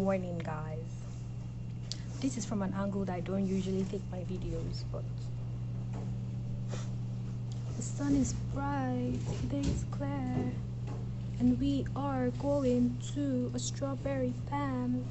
morning, guys. This is from an angle that I don't usually take my videos, but the sun is bright, the day is clear, and we are going to a strawberry farm.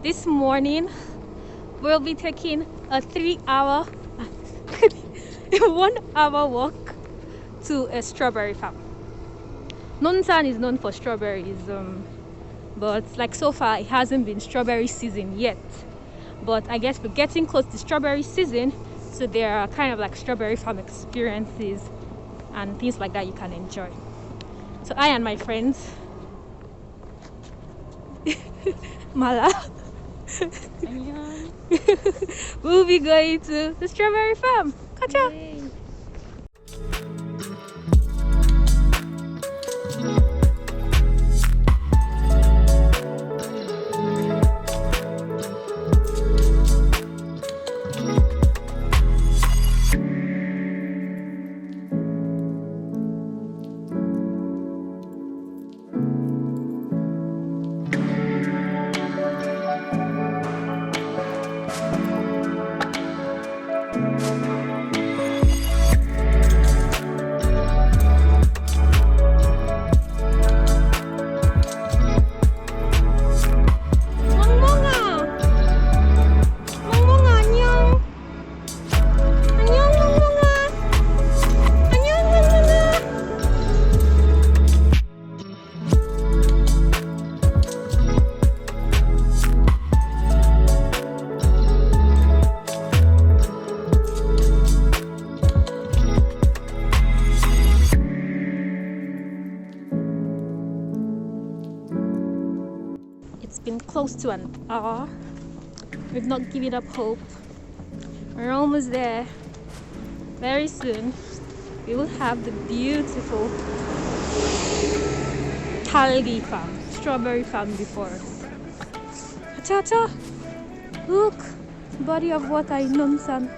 This morning we'll be taking a 3-hour 1-hour walk to a strawberry farm. Nonsan is known for strawberries, but like so far it hasn't been strawberry season yet, but I guess we're getting close to strawberry season, so there are kind of like strawberry farm experiences and things like that you can enjoy. So I and my friends Mala we'll be going to the strawberry farm. Kacha. It's been close to an hour. We've not given up hope. We're almost there. Very soon we will have the beautiful Talgi farm, strawberry farm before us. Cha-cha! Look! Body of water in Nonsan.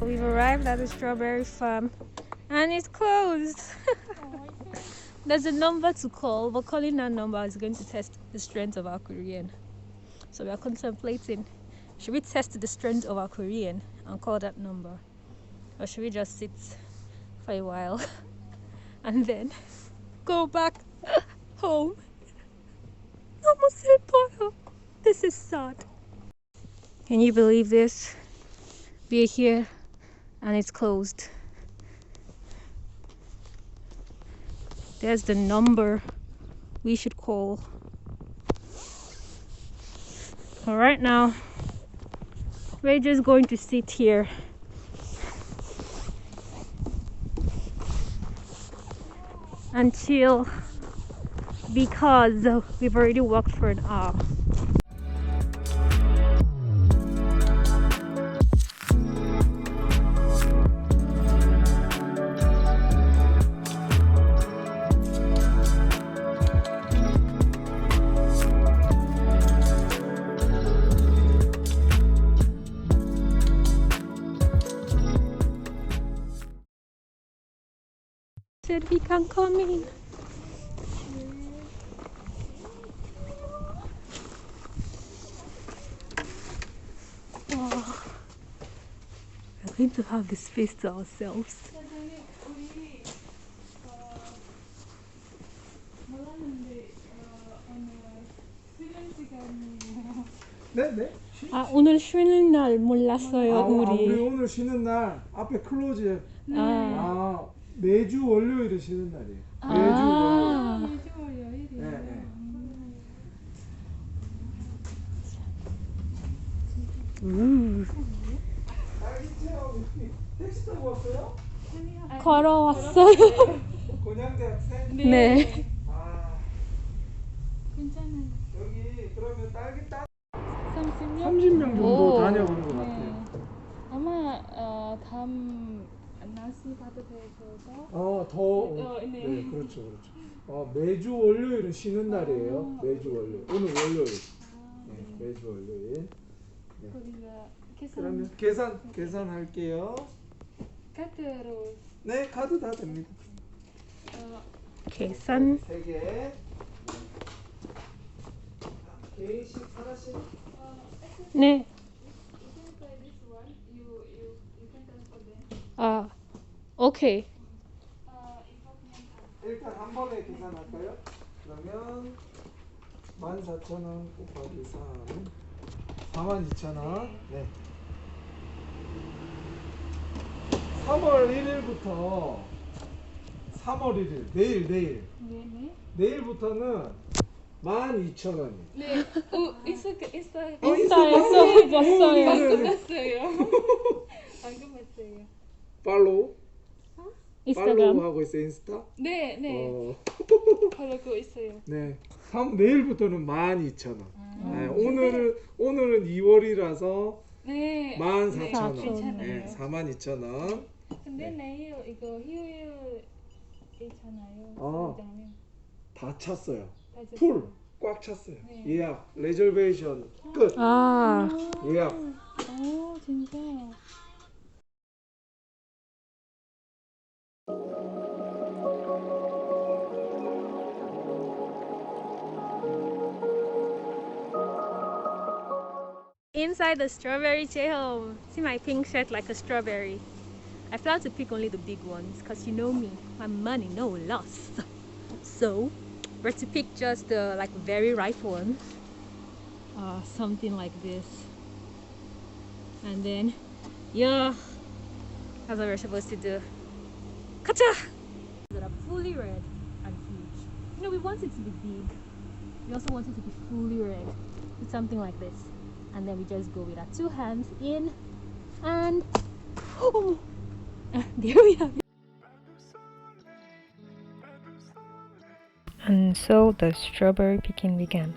We've arrived at the strawberry farm and it's closed. There's a number to call, but calling that number is going to test the strength of our Korean. So we are contemplating, should we test the strength of our Korean and call that number, or should we just sit for a while and then go back home? This is sad. Can you believe this? We're here and it's closed. There's the number we should call. All right, now we're just going to sit here and chill because we've already walked for an hour. Said we can come in. Wow. We're going to have the space to ourselves. 네? 아, 오늘 쉬는 날 몰랐어요, 우리 우리. 오늘 쉬는 날 앞에 클로즈. 아. 매주 월요일에 쉬는 날이에요. 아. 매주 월요일. 네. 딸기 체험 택시 타고 왔어요? 걸어왔어요. 곤양대학생? 네. 아 괜찮아요. 여기 그러면 딸기 따 30명? 30명 정도 오. 다녀보는 것 네. 같아요. 아마 다음 날씨 봐도 돼서 더. 네. 네, 그렇죠, 그렇죠. 매주 월요일은 쉬는 날이에요. 매주 월요일. 오늘 월요일. 네, 매주 월요일. 네. 우리가 그러면 계산할게요. 카드로 네, 카드 다 됩니다. 계산. 3개. 개인식 하나씩. 네. you can try this one. You can transfer them. 아, 오케이. 일단 한 번에 계산할까요? 그러면 14,000원 곱하기 3 42,000원. 네. 3월 1일부터 3월 1일 내일 네. 내일부터는 12,000원이. 네. 인스타에 인스타에 써보셨어요. 봤어요. 방금 봤어요. 팔로우 인스타그램. 하고 있어요. 인스타? 네. 그러고 있어요. 네. 내일부터는 12,000원. 네, 오늘은 2월이라서 네. 14,000원. 괜찮아요. 네, 42,000원. 근데 네. 내일 이거 휴일 있잖아요. 아. 그다음에 다 찼어요. 다시 풀 꽉 찼어요. 네. 예약 레저베이션 끝. 아, 예약. 오 진짜. inside the strawberry home. See my pink shirt like a strawberry. I plan to pick only the big ones because you know me, my money no loss. So we're to pick just the like very ripe ones. Something like this. And then, yeah, that's what we're supposed to do. Kacha! That are fully red and huge. You know, we want it to be big. We also want it to be fully red. It's something like this. And then we just go with our two hands in and oh, there we have it. And so the strawberry picking began.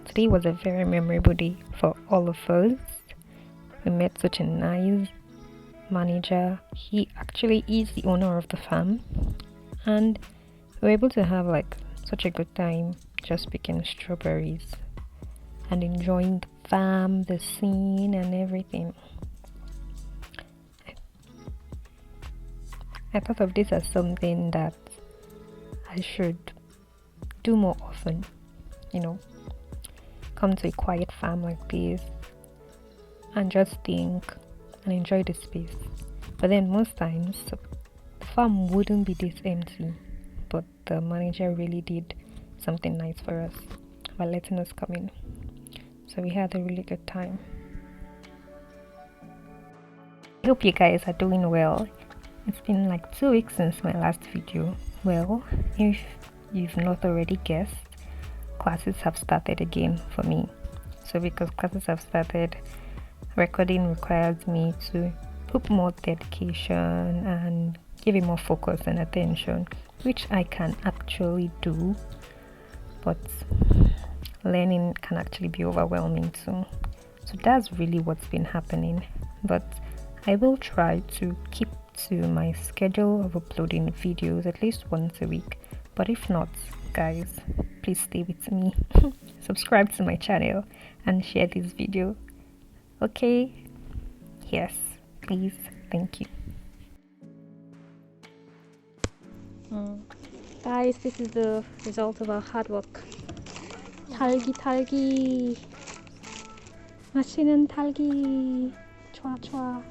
Today was a very memorable day for all of us. We met such a nice manager. He actually is the owner of the farm, and we were able to have like such a good time just picking strawberries and enjoying the farm, the scene and everything. I thought of this as something that I should do more often, you know, come to a quiet farm like this and just think and enjoy the space. But then most times the farm wouldn't be this empty, but the manager really did something nice for us by letting us come in. So we had a really good time. I hope you guys are doing well. It's been like 2 weeks since my last video. Well, if you've not already guessed, classes have started again for me. So because classes have started, recording requires me to put more dedication and give it more focus and attention, which I can actually do, but learning can actually be overwhelming too. So that's really what's been happening, but I will try to keep to my schedule of uploading videos at least once a week. But if not, guys, please stay with me. Subscribe to my channel and share this video. Okay? Yes, please. Thank you. Guys, this is the result of our hard work. 탈기 맛있는 탈기 좋아.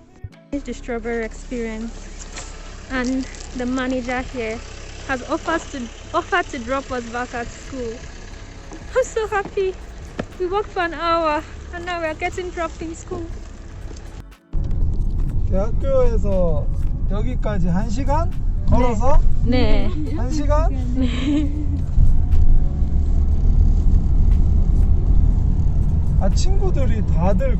It's the strawberry experience, and the manager here has offered to drop us back at school. I'm so happy. We worked for an hour and now we are getting dropped in school. 대학교에서 여기까지 1시간 걸어서? 네. 1시간? 아, 친구들이 다들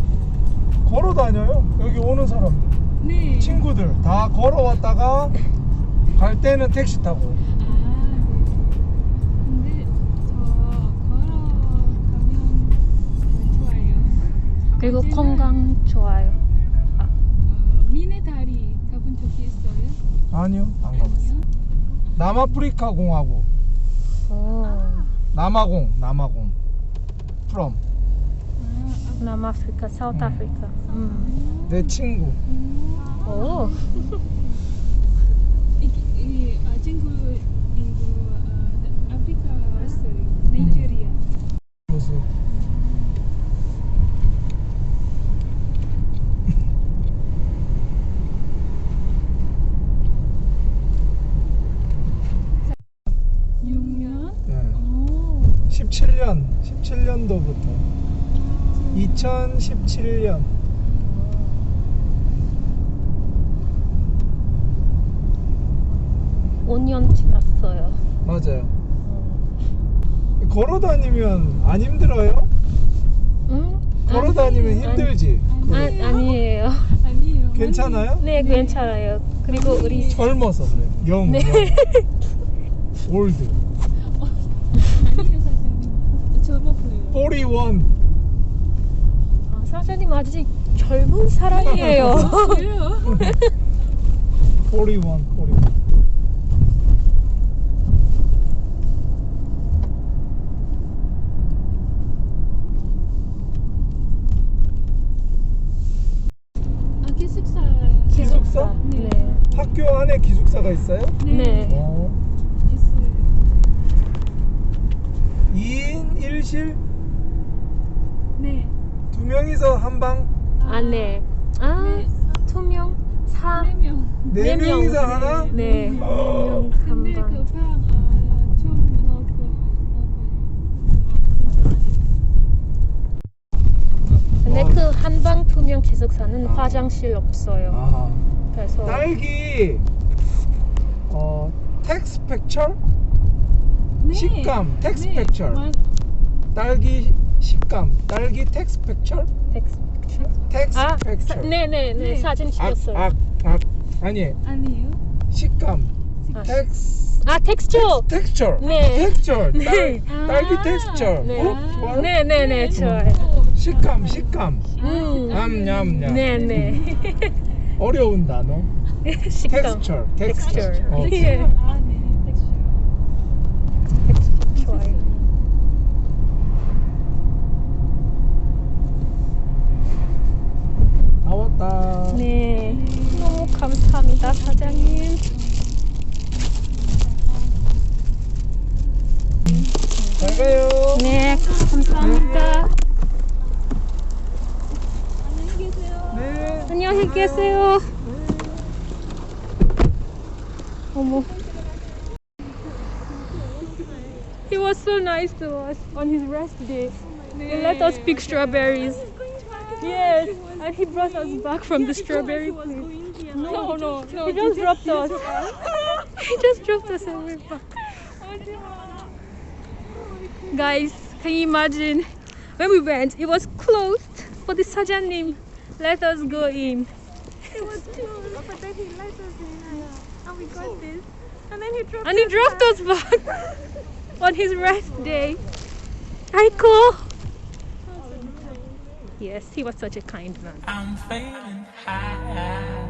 걸어 다녀요. 여기 오는 사람들. 네. 친구들 다 걸어왔다가 갈 때는 택시 타고. 아, 네. 근데 저 걸어가면 좋아요. 그리고 언제나, 건강 좋아요. 미네 다리 가본 적 있어요? 아니요, 안 가봤어요. 아니요? 남아프리카 공화국. 오, 남아공. from. 남아프리카, 사우스 음. 아프리카. 내 친구. 오, 이 친구 이거 아프리카 왔어요. 나이지리아. 무슨 네. 17년도부터 2017년 5년 지났어요. 맞아요. 걸어 다니면 안 힘들어요? 응? 걸어 다니면 힘들지? 아니에요. 아니에요. 괜찮아요? 네, 괜찮아요. 그리고 우리 젊어서 그래. 영. 올드. 아니에요, 사장님. 젊어 보여요. 41. 사장님 아직 젊은 사람이에요. 그래요? 41. 기숙사. 기숙사? 네. 학교 안에 기숙사가 있어요? 네. 있어요. 2인 1실? 네. 2명이서 한 방? 안에 네. 2명, 4명. 4명이서 하나? 네. 4명 근데 한 방. 그방좀 넓어요. 근데 그 한 방 2명 기숙사는 화장실 없어요. 아하. 그래서 딸기 텍스팩처? 네. 식감, 텍스팩처. 네. 딸기 식감, 딸기 텍스팩처? 텍스팩처. 네네네. 네. 사진 찍었어요. 아니, 아니요. 식감. 아. 텍스처. 텍스처. 네. 텍스처. 네. 딸기 텍스처. 네. 좋아요? 네네네. 좋아요. 식감. 냠냠냠. 네네. 어려운 단어. 식감. 텍스처. 예. 아, 네. 텍스처. 좋아요. 나왔다. 네. 너무 감사합니다, 사장님. 잘 가요. 네, 감사합니다. 안녕히 계세요. 네. 안녕히 계세요. 어머. He was so nice to us on his rest day. He let us pick strawberries. Yes, and he brought us back from the strawberry place. No, he just dropped us. He just dropped us away back. Guys, can you imagine? When we went, it was closed, but the Sajanim let us go in. It was closed, but then he let us in. And we got this. And then And he dropped us back on his rest day. Aiko! Yes, he was such a kind man. I'm feeling high.